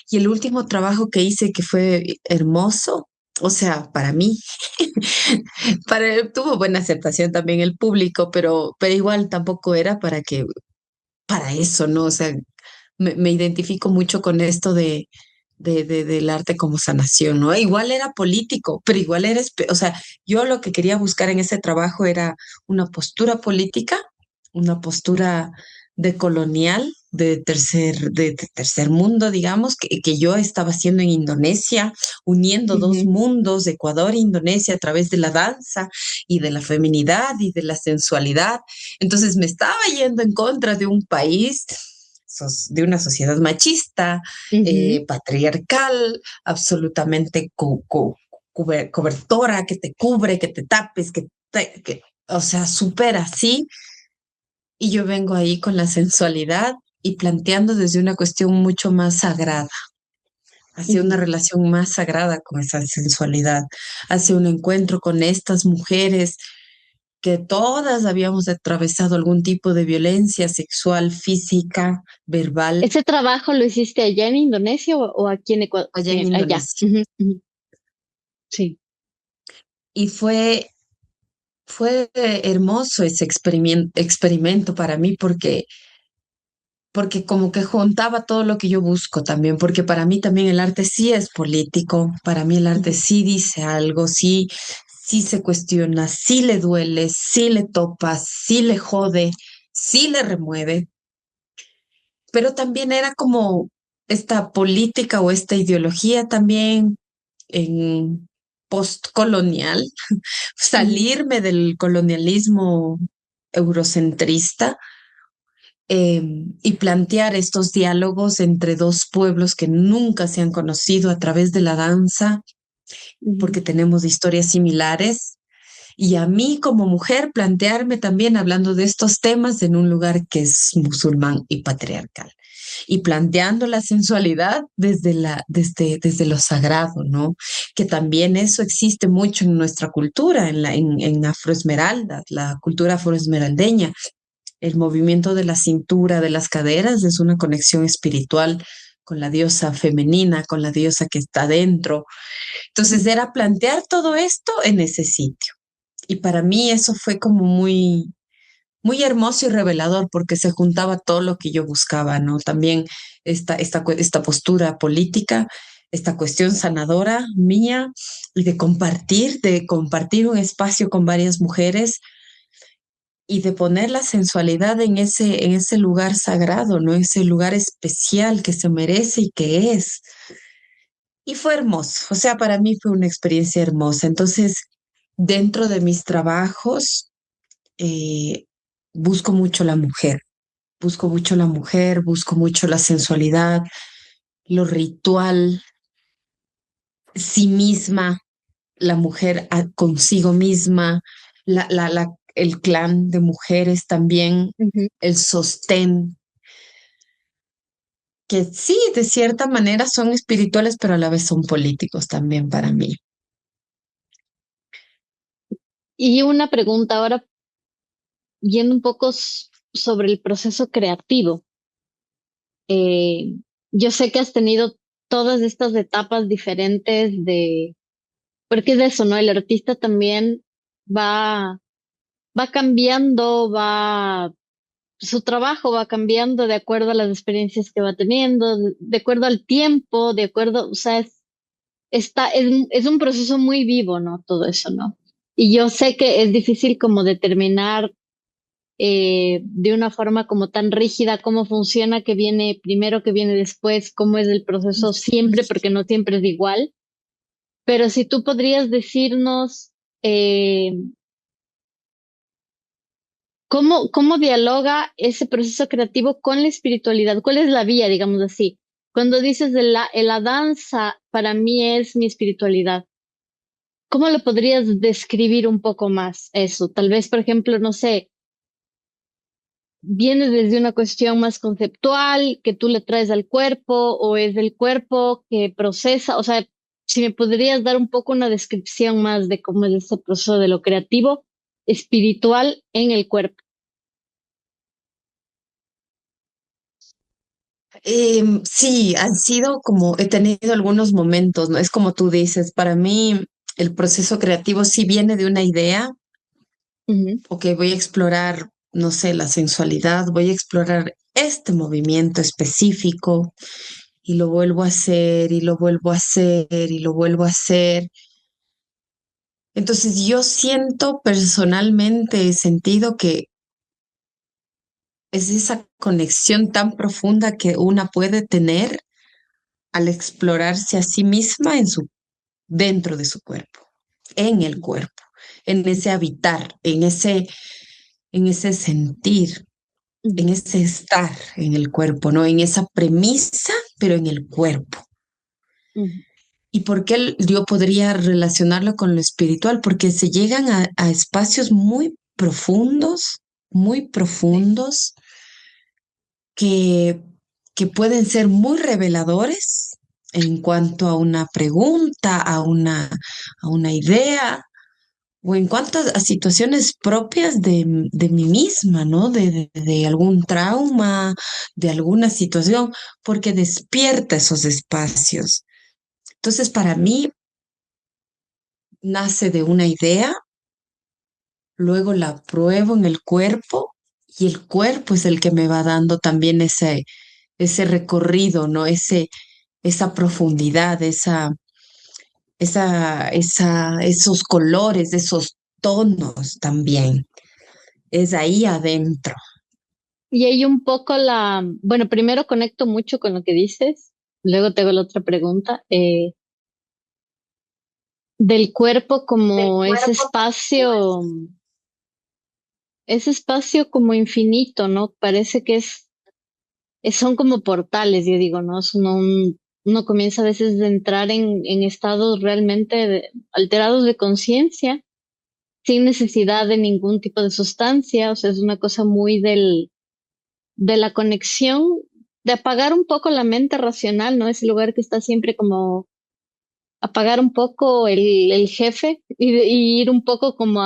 Y el último trabajo que hice que fue hermoso, o sea, para mí, tuvo buena aceptación también el público, pero igual tampoco era para eso, ¿no? O sea, me identifico mucho con esto del arte como sanación, ¿no? Igual era político, pero igual era, o sea, yo lo que quería buscar en ese trabajo era una postura política, una postura decolonial de tercer mundo, digamos, que yo estaba haciendo en Indonesia, uniendo dos Ujú. mundos, Ecuador e Indonesia, a través de la danza y de la feminidad y de la sensualidad. Entonces me estaba yendo en contra de un país, de una sociedad machista, Ujú. patriarcal, absolutamente cobertora, que te cubre, que te tapes, o sea, súper así. Y yo vengo ahí con la sensualidad y planteando desde una cuestión mucho más sagrada, hacia una Ujú. relación más sagrada con esa sensualidad, hacia un encuentro con estas mujeres que todas habíamos atravesado algún tipo de violencia sexual, física, verbal, ¿Ese trabajo lo hiciste allá en Indonesia o aquí en Ecuador? allá en Allá. Indonesia. Ujú, ujú. Sí. Y fue hermoso ese experimento para mí porque como que juntaba todo lo que yo busco también, porque para mí también el arte sí es político, para mí el arte Ujú. sí dice algo, sí, sí se cuestiona, sí le duele, sí le topa, sí le jode, sí le remueve, pero también era como esta política o esta ideología también en postcolonial, Ujú. salirme del colonialismo eurocentrista, y plantear estos diálogos entre dos pueblos que nunca se han conocido a través de la danza, Ujú. porque tenemos historias similares. Y a mí como mujer plantearme también hablando de estos temas en un lugar que es musulmán y patriarcal. Y planteando la sensualidad desde lo sagrado, ¿no? Que también eso existe mucho en nuestra cultura, en Afroesmeralda, la cultura afroesmeraldeña. El movimiento de la cintura, de las caderas, es una conexión espiritual con la diosa femenina, con la diosa que está dentro. Entonces era plantear todo esto en ese sitio. Y para mí eso fue como muy hermoso y revelador porque se juntaba todo lo que yo buscaba, ¿no? También esta postura política, esta cuestión sanadora mía y de compartir un espacio con varias mujeres y de poner la sensualidad en ese lugar sagrado, ¿no? Ese lugar especial que se merece y que es. Y fue hermoso, o sea, para mí fue una experiencia hermosa. Entonces, dentro de mis trabajos, eh, busco mucho la mujer, busco mucho la mujer, busco mucho la sensualidad, lo ritual, sí misma, la mujer consigo misma, el clan de mujeres también, Ujú. el sostén, que sí, de cierta manera son espirituales, pero a la vez son políticos también para mí. Y una pregunta ahora, yendo un poco sobre el proceso creativo. Eh, yo sé que has tenido todas estas etapas diferentes porque es eso, ¿no? El artista también va, va cambiando, su trabajo va cambiando de acuerdo a las experiencias que va teniendo, de acuerdo al tiempo, de acuerdo, o sea, es un proceso muy vivo, ¿no? Todo eso, ¿no? Y yo sé que es difícil como determinar de una forma como tan rígida cómo funciona, que viene primero, que viene después, cómo es el proceso siempre, porque no siempre es igual. Pero si tú podrías decirnos eh, cómo dialoga ese proceso creativo con la espiritualidad, cuál es la vía, digamos así. Cuando dices la danza, para mí es mi espiritualidad. ¿Cómo lo podrías describir un poco más eso? Tal vez, por ejemplo, no sé, viene desde una cuestión más conceptual que tú le traes al cuerpo o es el cuerpo que procesa, o sea, si me podrías dar un poco una descripción más de cómo es ese proceso de lo creativo, espiritual en el cuerpo. Sí, han sido como, he tenido algunos momentos, ¿no? Es como tú dices, para mí el proceso creativo sí viene de una idea, Ujú, ok, voy a explorar, no sé, la sensualidad, voy a explorar este movimiento específico y lo vuelvo a hacer y lo vuelvo a hacer y lo vuelvo a hacer. Entonces yo siento personalmente, he sentido que es esa conexión tan profunda que una puede tener al explorarse a sí misma dentro de su cuerpo, en el cuerpo, en ese habitar, en ese sentir, en ujú, ese estar en el cuerpo, ¿no? En esa premisa, pero en el cuerpo. ujú, ¿Y por qué yo podría relacionarlo con lo espiritual? Porque se llegan a espacios muy profundos, que, que pueden ser muy reveladores en cuanto a una pregunta, a una idea, o en cuanto a situaciones propias de mí misma, ¿no? De algún trauma, de alguna situación, porque despierta esos espacios. Entonces, para mí, nace de una idea, luego la pruebo en el cuerpo y el cuerpo es el que me va dando también ese recorrido, ¿no? Esa profundidad, esos colores, esos tonos también. Es ahí adentro. Y hay un poco bueno, primero conecto mucho con lo que dices, luego te hago la otra pregunta, del cuerpo Del como cuerpo. ese espacio como infinito, ¿no? Parece que son como portales, yo digo, ¿no? Uno comienza a veces de entrar en estados realmente alterados de conciencia, sin necesidad de ningún tipo de sustancia, o sea, es una cosa muy de la conexión, de apagar un poco la mente racional, ¿no? Ese lugar que está siempre como apagar un poco el jefe y ir un poco como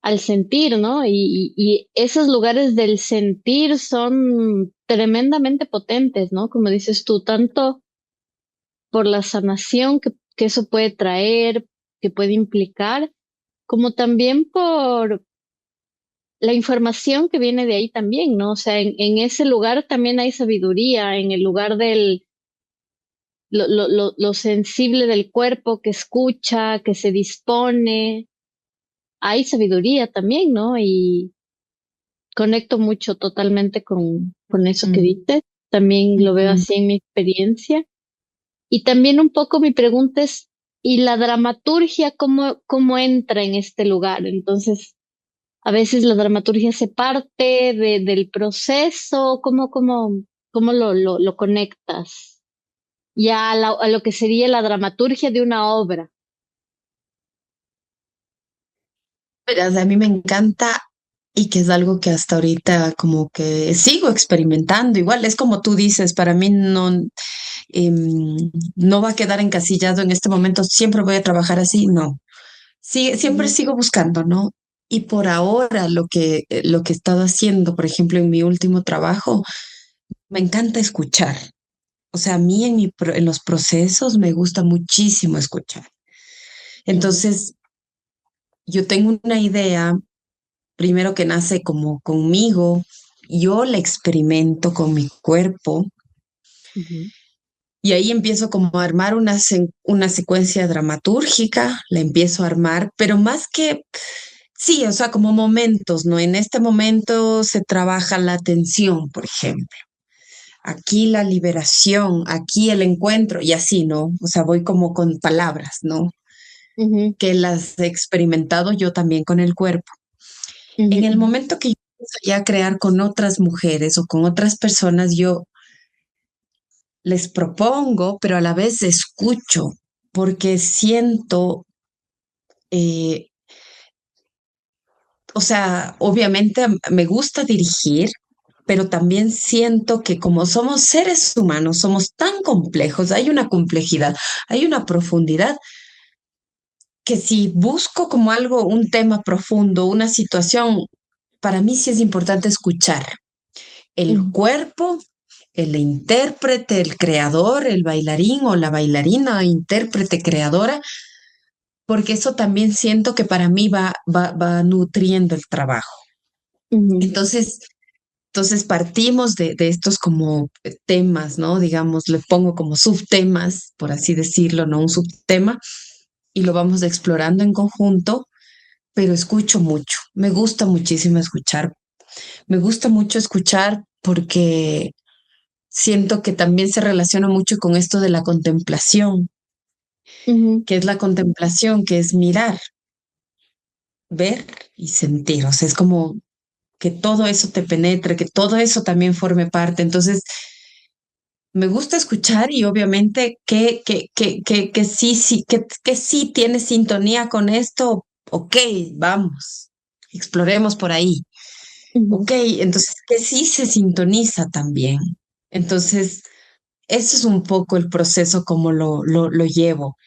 al sentir, ¿no? Y esos lugares del sentir son tremendamente potentes, ¿no? Como dices tú, tanto por la sanación que eso puede traer, que puede implicar, como también por la información que viene de ahí también, ¿no? O sea, en ese lugar también hay sabiduría, en el lugar lo sensible del cuerpo que escucha, que se dispone, hay sabiduría también, ¿no? Y conecto mucho totalmente con eso que Mm, dices, también lo veo ujú. así en mi experiencia. Y también un poco mi pregunta es, ¿y la dramaturgia cómo entra en este lugar? Entonces, a veces la dramaturgia se parte del proceso, ¿cómo lo conectas? Ya a lo que sería la dramaturgia de una obra. Verás, a mí me encanta y que es algo que hasta ahorita como que sigo experimentando. Igual es como tú dices, para mí no va a quedar encasillado en este momento, siempre voy a trabajar así, no. Sí, siempre Ujú, sigo buscando, ¿no? Y por ahora lo que he estado haciendo, por ejemplo, en mi último trabajo, me encanta escuchar. O sea, a mí en los procesos me gusta muchísimo escuchar. ujú, Entonces, yo tengo una idea, primero que nace como conmigo, yo la experimento con mi cuerpo ujú, y ahí empiezo como a armar una secuencia dramatúrgica, la empiezo a armar, pero más que, sí, o sea, como momentos, ¿no? En este momento se trabaja la tensión, por ejemplo. Aquí la liberación, aquí el encuentro y así, ¿no? O sea, voy como con palabras, ¿no? ujú, Que las he experimentado yo también con el cuerpo. ujú, En el ujú. momento que yo empiezo ya a crear con otras mujeres o con otras personas, yo les propongo, pero a la vez escucho, porque siento, eh, o sea, obviamente me gusta dirigir, pero también siento que como somos seres humanos, somos tan complejos, hay una complejidad, hay una profundidad, que si busco como algo, un tema profundo, una situación, para mí sí es importante escuchar el Ujú, cuerpo, el intérprete, el creador, el bailarín o la bailarina, intérprete, creadora, porque eso también siento que para mí va nutriendo el trabajo. Ujú, Entonces, entonces partimos de estos como temas, ¿no? Digamos, le pongo como subtemas, por así decirlo, no un subtema, y lo vamos explorando en conjunto, pero escucho mucho. Me gusta muchísimo escuchar. Me gusta mucho escuchar porque siento que también se relaciona mucho con esto de la contemplación, ujú, que es la contemplación, que es mirar, ver y sentir. O sea, es como que todo eso te penetre, que todo eso también forme parte. Entonces, me gusta escuchar y obviamente que sí, sí, que sí tiene sintonía con esto. Ok, vamos, exploremos por ahí. ujú, Ok, entonces que sí se sintoniza también. Entonces, eso es un poco el proceso como lo llevo.